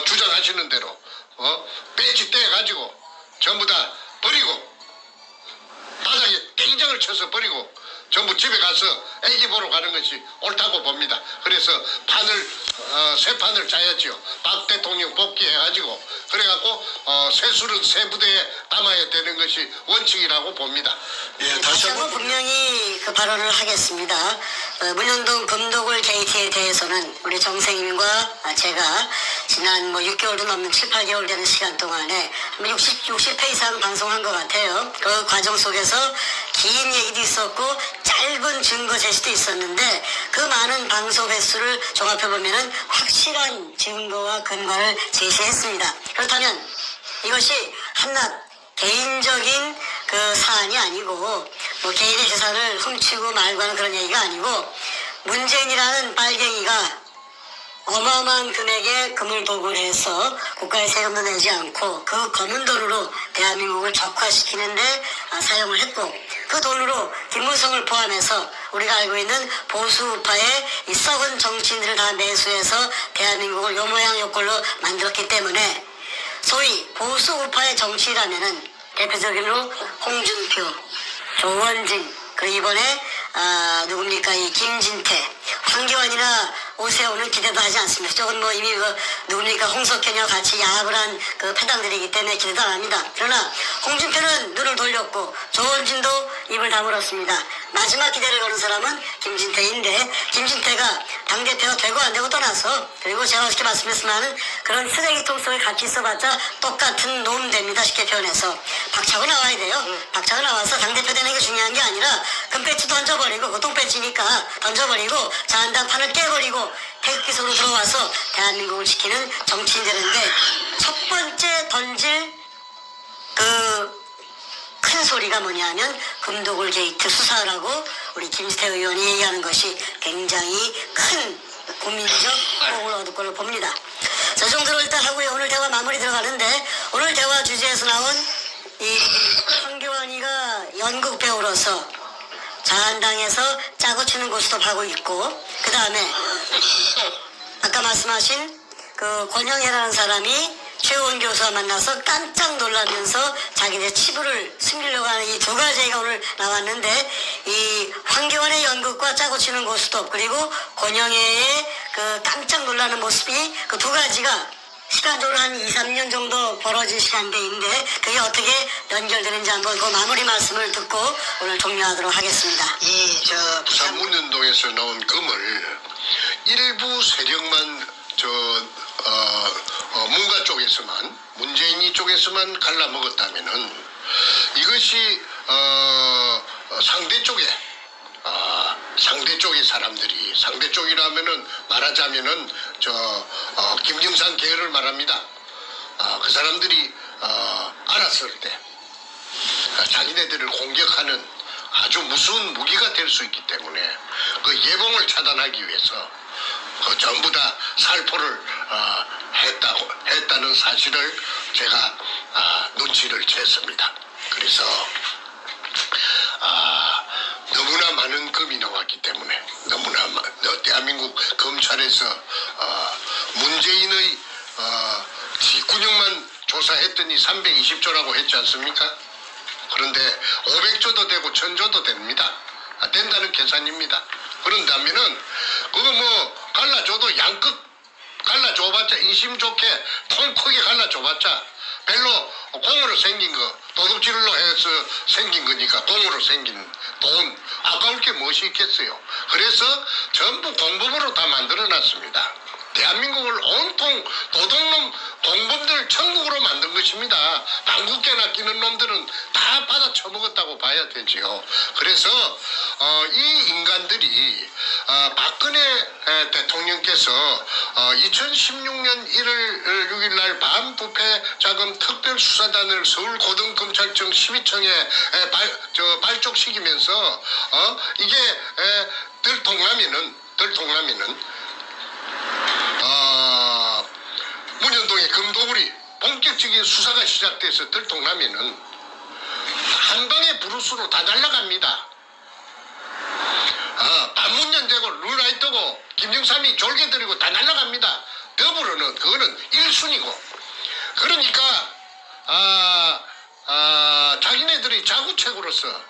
주장하시는 대로 배지 떼가지고 전부 다 버리고, 바닥에 땡장을 쳐서 버리고 전부 집에 가서 애기 보러 가는 것이 옳다고 봅니다. 그래서 새 판을 짜야지요. 박 대통령 복귀해가지고, 그래갖고 새술은 새 부대에 담아야 되는 것이 원칙이라고 봅니다. 예, 다시 한번 분명히 그 발언을 하겠습니다. 문현동 금도굴 게이트에 대해서는 우리 정세님과 제가 지난 6개월도 넘는 7, 8개월 되는 시간 동안에 60회 이상 방송한 것 같아요. 그 과정 속에서 긴 얘기도 있었고 짧은 증거 제시도 있었는데, 그 많은 방송 횟수를 종합해보면은 확실한 증거와 근거를 제시했습니다. 그렇다면 이것이 한낱 개인적인 그 사안이 아니고, 개인의 재산을 훔치고 말고 하는 그런 얘기가 아니고, 문재인이라는 빨갱이가 어마어마한 금액의 금을 도굴해서 국가에 세금도 내지 않고 그 검은 돈으로 대한민국을 적화시키는데 사용을 했고, 그 돈으로 김무성을 포함해서 우리가 알고 있는 보수 우파의 이 썩은 정치인들을 다 매수해서 대한민국을 요 모양 요 꼴로 만들었기 때문에, 소위 보수 우파의 정치라면은 대표적으로 홍준표, 조원진, 그리고 이번에 누굽니까 이 김진태, 황교안이나 오세훈은 기대도 하지 않습니다. 저건 뭐 이미 누굽니까 홍석현이와 같이 야합을 한 그 패당들이기 때문에 기대도 안 합니다. 그러나 홍준표는 눈을 돌렸고 조원진도 입을 다물었습니다. 마지막 기대를 거는 사람은 김진태인데 김진태가 당대표가 되고 안 되고 떠나서 그리고 제가 어떻게 말씀했으면 그런 쓰레기통 속에 같이 있어봤자 똑같은 놈 됩니다. 쉽게 표현해서 박차고 나와야 돼요. 박차고 나와서 당대표 되는 게 중요한 게 아니라 금배지 던져버리고 그 똥배지니까 던져버리고 자한당 판을 깨버리고 태극기 속으로 들어와서 대한민국을 지키는 정치인 되는데 첫 번째 던질 그 큰 소리가 뭐냐면 금도굴 게이트 수사라고 우리 김진태 의원이 얘기하는 것이 굉장히 큰 국민적 호응을 얻을 걸로 봅니다. 저 정도로 일단 하고요. 오늘 대화 마무리 들어가는데 오늘 대화 주제에서 나온 이 황교안이가 연극 배우로서 자한당에서 짜고 치는 고스톱 하고 있고 그 다음에 아까 말씀하신 그 권영애라는 사람이 최우원 교수와 만나서 깜짝 놀라면서 자기네 치부를 숨기려고 하는 이 두 가지가 오늘 나왔는데 이 황교안의 연극과 짜고 치는 고스톱 그리고 권영애의 그 깜짝 놀라는 모습이 그 두 가지가 시간적으로 한 2, 3년 정도 벌어진 시간대인데 그게 어떻게 연결되는지 한번 그 마무리 말씀을 듣고 오늘 종료하도록 하겠습니다. 부산 문현동에서 나온 금을 일부 세력만 문가 쪽에서만 문재인이 쪽에서만 갈라먹었다면은 이것이 상대 쪽의 사람들이 상대 쪽이라면은 말하자면은 김정산 계열을 말합니다. 그 사람들이 알았을 때 자기네들을 공격하는 아주 무서운 무기가 될 수 있기 때문에 그 예봉을 차단하기 위해서 전부 다 살포를 했다는 사실을 제가 눈치를 챘습니다. 그래서 너무나 많은 금이 나왔기 때문에 대한민국 검찰에서 문재인의 뒷구녕만 조사했더니 320조라고 했지 않습니까? 그런데 500조도 되고 1000조도 됩니다. 된다는 계산입니다. 그런다면은 그거 뭐 갈라줘도 양끝 갈라줘봤자 인심 좋게 통 크게 갈라줘봤자 별로 공으로 생긴 거 도둑질로 해서 생긴 거니까 공으로 생긴 돈 아까울 게 무엇이 있겠어요. 그래서 전부 공범으로 다 만들어놨습니다. 대한민국을 온통 도둑놈 공범들 천국으로 만든 것입니다. 방국계나 끼는 놈들은 다 받아 처먹었다고 봐야 되지요. 그래서 이 인간들이 박근혜 대통령께서 2016년 1월 6일 날 반부패 자금 특별수사단을 서울고등검찰청 12청에 발족시키면서 이게 들통나면은 문현동의 금도굴이 본격적인 수사가 시작돼서 들통나면은 한 방에 브루스로 다 날아갑니다. 반문연대고 룰라이트고 김정삼이 졸개들이고 다 날아갑니다. 더불어는 그거는 1순위고 그러니까 자기네들이 자구책으로서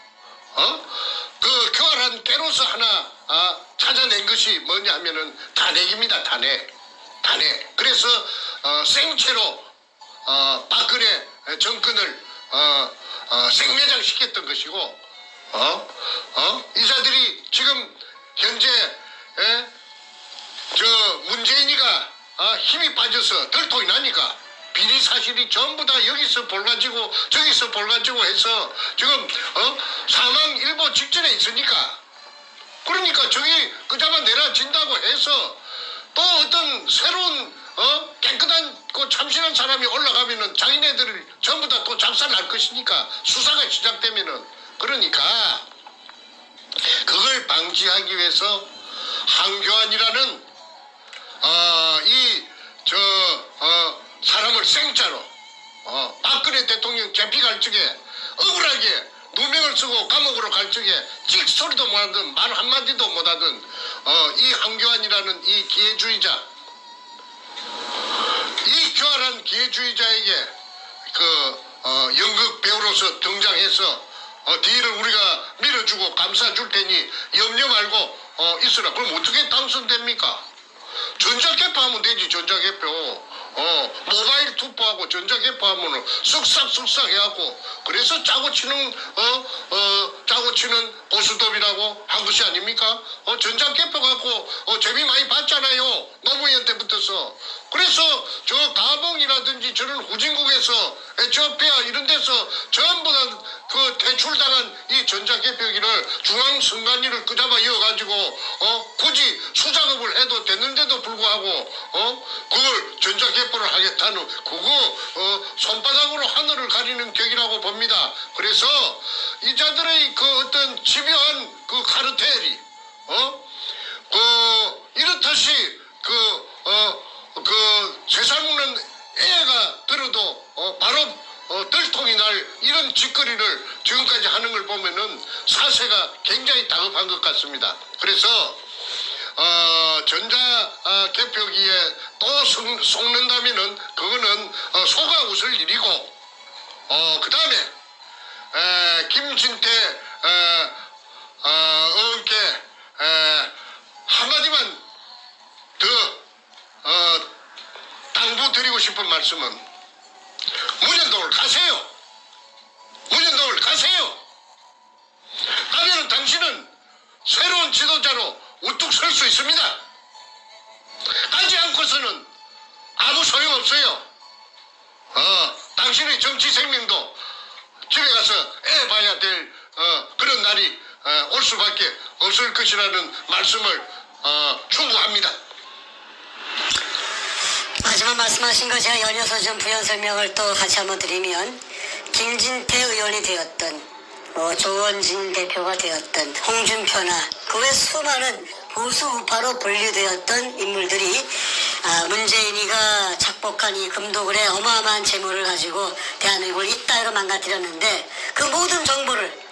그 교활한 깨로서 하나 찾아낸 것이 뭐냐 하면은 탄핵입니다. 탄핵. 그래서 생체로 박근혜 정권을 생매장시켰던 것이고 이자들이 지금 현재 문재인이가 힘이 빠져서 덜통이 나니까 비리 사실이 전부 다 여기서 볼가지고 저기서 볼가지고 해서 지금 사망일보 직전에 있으니까 그러니까 저기 그자만 내려진다고 해서 또 어떤 새로운 깨끗한 그 참신한 사람이 올라가면은 자기네들을 전부 다 또 작살날 것이니까 수사가 시작되면은 그러니까 그걸 방지하기 위해서 황교안이라는 사람을 생짜로 박근혜 대통령 재피갈 적에 억울하게 누명을 쓰고 감옥으로 갈 적에 찍소리도 못하든 말 한마디도 못하든 이 황교안이라는 이 기회주의자 이 교활한 기회주의자에게 연극 배우로서 등장해서 뒤를 우리가 밀어주고 감싸줄 테니 염려 말고 있으라. 그럼 어떻게 당선됩니까? 전자개표하면 되지, 전자개표. 모바일 투표하고 전자개표하면 쓱싹쓱싹 해갖고, 그래서 짜고 치는 보수톱이라고 한 것이 아닙니까? 전자개표 갖고 재미 많이 봤잖아요. 노무현 때부터서. 그래서 저 가봉이라든지 저런 후진국에서 에티오피아 이런 데서 전부 다 그 퇴출당한 이 전자개표기를 중앙선관위를 끄잡아 이어가지고 굳이 수작업을 해도 됐는데도 불구하고 그걸 전자개표를 하겠다는 그거 손바닥으로 하늘을 가리는 격이라고 봅니다. 그래서 이자들의 그 어떤 집요한 그 카르텔이 이렇듯이 세살 먹는 애가 들어도 바로 들통이 날 이런 짓거리를 지금까지 하는 걸 보면은 사세가 굉장히 다급한 것 같습니다. 그래서 전자개표기에 또 속는다면은 그거는 속아 웃을 일이고 그 다음에 김진태 의원께 한마디만 더 당부드리고 싶은 말씀은 문현동을 가세요. 문현동을 가세요. 가면은 당신은 새로운 지도자로 우뚝 설 수 있습니다. 가지 않고서는 아무 소용없어요. 당신의 정치 생명도 집에 가서 애 봐야 될 그런 날이 올 수밖에 없을 것이라는 말씀을 충고합니다. 마지막 말씀하신 거 제가 연이어서 좀 부연 설명을 또 같이 한번 드리면, 김진태 의원이 되었던 조원진 대표가 되었던 홍준표나 그 외 수많은 보수 우파로 분류되었던 인물들이 문재인이가 착복한 이 금도굴의 어마어마한 재물을 가지고 대한민국을 이따위로 망가뜨렸는데 그 모든 정보를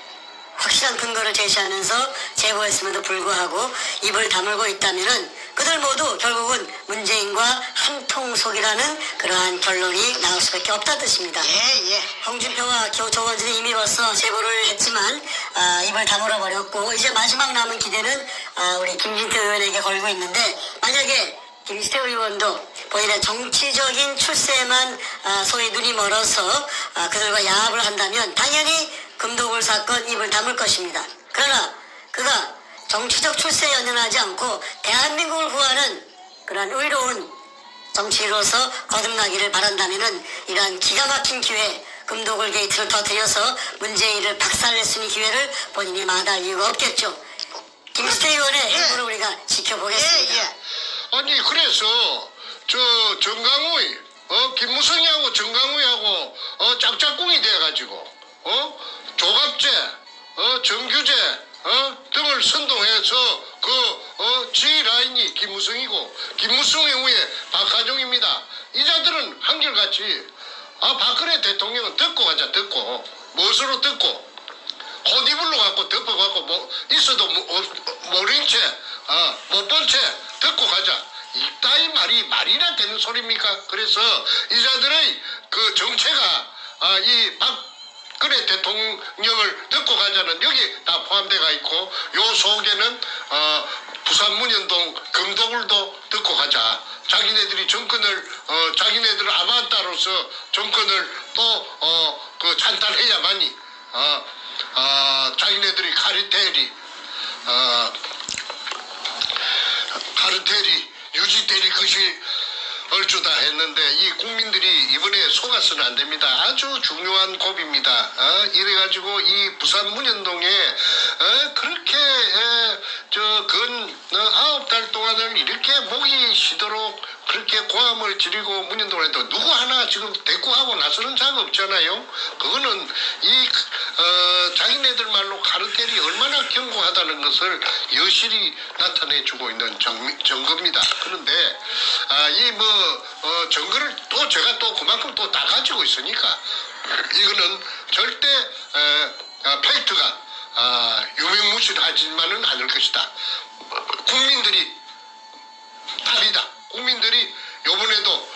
확실한 근거를 제시하면서 제보했음에도 불구하고 입을 다물고 있다면은 그들 모두 결국은 문재인과 한통속이라는 그러한 결론이 나올 수밖에 없다는 뜻입니다. 예. 홍준표와 조원진이 이미 벌써 제보를 했지만 입을 다물어 버렸고, 이제 마지막 남은 기대는 우리 김진태 의원에게 걸고 있는데, 만약에 김진태 의원도 본인의 정치적인 출세에만 소위 눈이 멀어서 그들과 야합을 한다면 당연히 금도굴 사건 입을 다물 것입니다. 그러나 그가 정치적 출세에 연연하지 않고 대한민국을 구하는 그러한 의로운 정치로서 거듭나기를 바란다면은 이러한 기가 막힌 기회, 금도굴 게이트를 터뜨려서 문재인을 박살낼 수 있는 기회를 본인이 마다할 이유가 없겠죠. 김진태 의원의 행보를 우리가 지켜보겠습니다. 아니 그래서 저 정강훈 김무성이하고 정강훈이하고 짝짝꿍이 돼가지고 조갑제 정규제 등을 선동해서 G라인이 김무성이고 김무성의 후에 박하종입니다. 이자들은 한결같이 박근혜 대통령은 듣고 가자, 듣고 무엇으로 듣고 호디블로 갖고 덮어갖고 뭐 있어도 모른 채 못 본 채 듣고 가자, 이따위 말이 말이나 되는 소리입니까? 그래서 이자들의 그 정체가 이 박근혜 대통령을 듣고 가자는 여기 다 포함되어 있고, 요 속에는 부산 문현동 금도굴도 듣고 가자, 자기네들이 정권을 자기네들 아바타로서 정권을 또 그 찬탈해야만이 자기네들이 카르텔이 유지될 것이 얼추다 했는데, 이 국민들이 이번에 속아서는 안 됩니다. 아주 중요한 고비입니다. 이래가지고 이 부산 문현동에 그렇게 근 9달 동안을 이렇게 목이 쉬도록 그렇게 고함을 지르고 문현동을 해도 누구 하나 지금 대꾸하고 나서는 자가 없잖아요. 그거는 이 자기네들 말로 카르텔이 얼마나 견고하다는 것을 여실히 나타내주고 있는 증거입니다. 그런데 이 증거를 또 제가 또 그만큼 또 다 가지고 있으니까 이거는 절대 팩트가 유명무실하지만은 않을 것이다. 국민들이 답이다. 국민들이 요번에도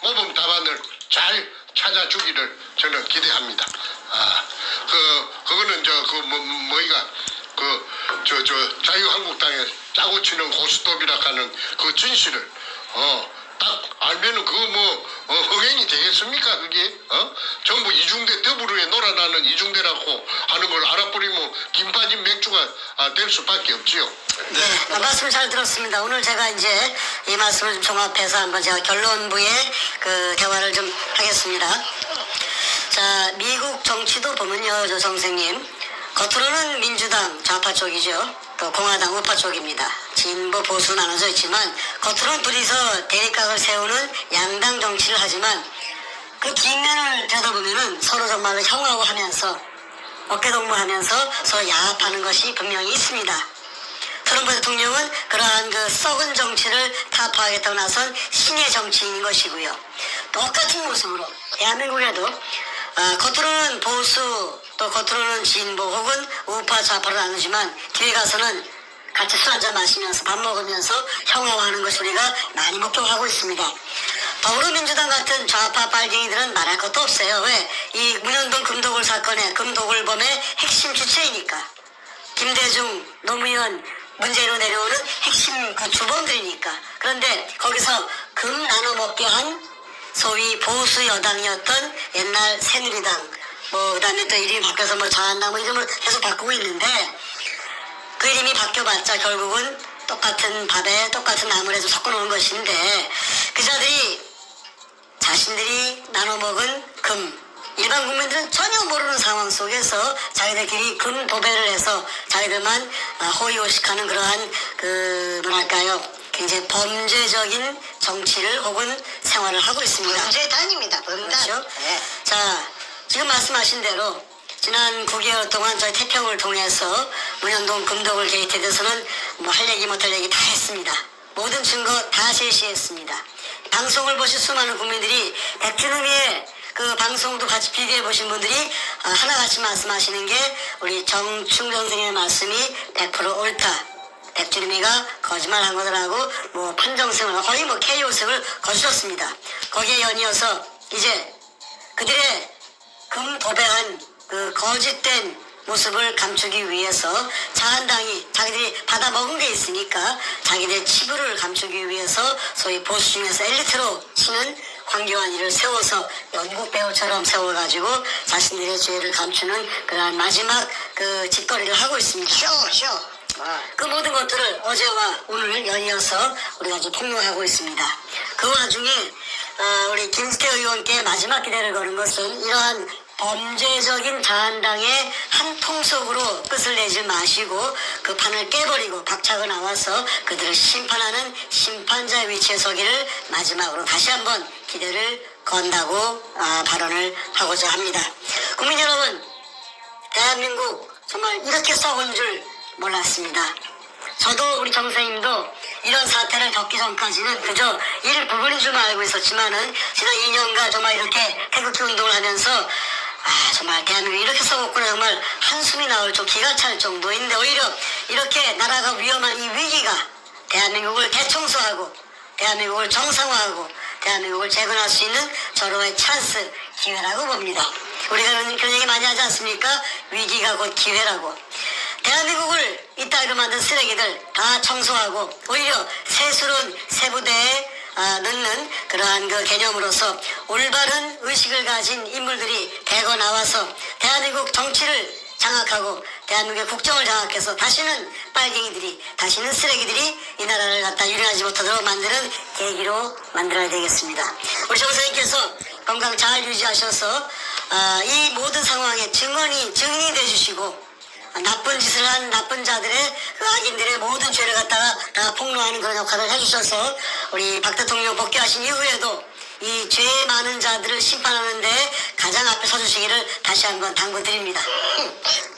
모범 답안을 잘 찾아주기를 저는 기대합니다. 그거는 뭐이가 자유한국당에 짜고 치는 고스톱이라 하는 그 진실을 딱 알면은 흥행이 되겠습니까 그게? 전부 이중대 더불어에 놀아나는 이중대라고 하는 걸 알아버리면 김 빠진 맥주가 될 수밖에 없지요. 네, 말씀 잘 들었습니다. 오늘 제가 이제 이 말씀을 좀 종합해서 한번 제가 결론부에 그 대화를 좀 하겠습니다. 자, 미국 정치도 보면요, 저 선생님, 겉으로는 민주당 좌파 쪽이죠. 또 공화당 우파 쪽입니다. 진보 보수 나눠져 있지만 겉으로는 둘이서 대립각을 세우는 양당 정치를 하지만 그 뒷면을 들여다보면은 서로 정말로 형하고하면서 어깨동무하면서 서로 야합하는 것이 분명히 있습니다. 트럼프 대통령은 그러한 그 썩은 정치를 타파하겠다고 나선 신의 정치인인 것이고요. 똑같은 모습으로 대한민국에도 겉으로는 보수 또 겉으로는 진보 혹은 우파 좌파로 나누지만 뒤에 가서는 같이 술 한잔 마시면서 밥 먹으면서 형화하는 것을 우리가 많이 목격하고 있습니다. 더불어민주당 같은 좌파 빨갱이들은 말할 것도 없어요. 왜? 이 문현동 금도굴 사건의 금도굴범의 핵심 주체이니까. 김대중, 노무현, 문재인으로 내려오는 핵심 그 주범들이니까. 그런데 거기서 금 나눠 먹게 한 소위 보수 여당이었던 옛날 새누리당, 그다음에 또 이름이 바뀌어서 자한당 이름을 계속 바꾸고 있는데 그 이름이 바뀌어봤자 결국은 똑같은 밥에 똑같은 나물에도 섞어놓은 것인데 그 자들이 자신들이 나눠먹은 금, 일반 국민들은 전혀 모르는 상황 속에서 자기들끼리 금 도배를 해서 자기들만 호의호식하는 그러한 굉장히 범죄적인 정치를 혹은 생활을 하고 있습니다. 범죄단입니다. 범단. 그렇죠? 네. 자, 지금 말씀하신 대로 지난 9개월 동안 저희 태평을 통해서 문현동 금도굴 게이트에 대해서는 할 얘기 못할 얘기 다 했습니다. 모든 증거 다 제시했습니다. 방송을 보신 수많은 국민들이 백준흠이의 그 방송도 같이 비교해 보신 분들이 하나같이 말씀하시는 게 우리 정충 선생님의 말씀이 100% 옳다. 백준흠이가 거짓말한 것들하고 판정승을 거의 KO승을 거두셨습니다. 거기에 연이어서 이제 그들의 금 도배한 그 거짓된 모습을 감추기 위해서 자한당이 자기들이 받아먹은 게 있으니까 자기들의 치부를 감추기 위해서 소위 보수 중에서 엘리트로 치는 황교안이를 세워서 연극 배우처럼 세워가지고 자신들의 죄를 감추는 그러한 마지막 그 짓거리를 하고 있습니다. 쇼. 그 모든 것들을 어제와 오늘 연이어서 우리가 좀 폭로하고 있습니다. 그 와중에 우리 김스태 의원께 마지막 기대를 거는 것은 이러한 범죄적인 자한당의 한 통속으로 끝을 내지 마시고 그 판을 깨버리고 박차고 나와서 그들을 심판하는 심판자의 위치에 서기를 마지막으로 다시 한번 기대를 건다고 발언을 하고자 합니다. 국민 여러분, 대한민국 정말 이렇게 썩은 줄 몰랐습니다. 저도 우리 정 선생님도 이런 사태를 겪기 전까지는 그저 일부분인 줄만 알고 있었지만은 지난 2년간 정말 이렇게 태극기 운동을 하면서 정말 대한민국이 이렇게 썩었구나 정말 한숨이 나올 좀 기가 찰 정도인데 오히려 이렇게 나라가 위험한 이 위기가 대한민국을 대청소하고 대한민국을 정상화하고 대한민국을 재건할 수 있는 절호의 찬스, 기회라고 봅니다. 우리가 그런 얘기 많이 하지 않습니까? 위기가 곧 기회라고. 대한민국을 이따위로 만든 쓰레기들 다 청소하고 오히려 새스러운 세부대에 넣는 그러한 그 개념으로서 올바른 의식을 가진 인물들이 대거 나와서 대한민국 정치를 장악하고 대한민국의 국정을 장악해서 다시는 빨갱이들이 다시는 쓰레기들이 이 나라를 갖다 유린하지 못하도록 만드는 계기로 만들어야 되겠습니다. 우리 정 선생님께서 건강 잘 유지하셔서 이 모든 상황에 증인이 되주시고 나쁜 짓을 한 나쁜 자들의 그 악인들의 모든 죄를 갖다가 다 폭로하는 그런 역할을 해주셔서 우리 박 대통령 복귀하신 이후에도 이 죄 많은 자들을 심판하는데 가장 앞에 서주시기를 다시 한번 당부드립니다.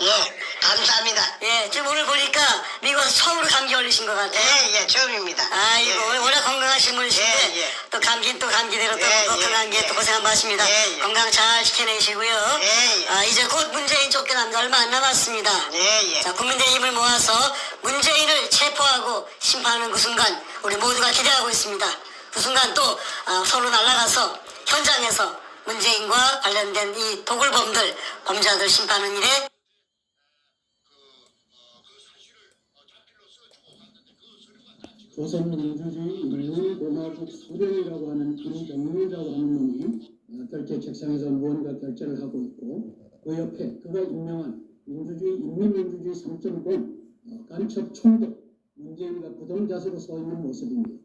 예, 감사합니다. 예, 지금 오늘 보니까 미국에서 처음으로 감기 걸리신 것 같아요. 예, 처음입니다. 아이고, 예. 워낙 건강하신 분이신데 예. 또 감기는 또 감기대로 또 예, 건강한 감기에 예. 또 고생 많으십니다. 예. 건강 잘 지켜내시고요. 예. 이제 곧 문재인 쫓겨납니다. 얼마 안 남았습니다. 예. 자, 국민들의 힘을 모아서 문재인을 체포하고 심판하는 그 순간 우리 모두가 기대하고 있습니다. 그 순간 또 서로 날아가서 현장에서 문재인과 관련된 이 도굴범들, 범죄자들 심판하는 일에 조선민주주의 인민공화국 수령이라고 하는 김정일이라고 하는 놈이 결제 책상에서 무언가 결제를 하고 있고 그 옆에 그가 임명한 민주주의 인민민주주의 3.0 간첩 총독 문재인과 부동자세로 서 있는 모습입니다.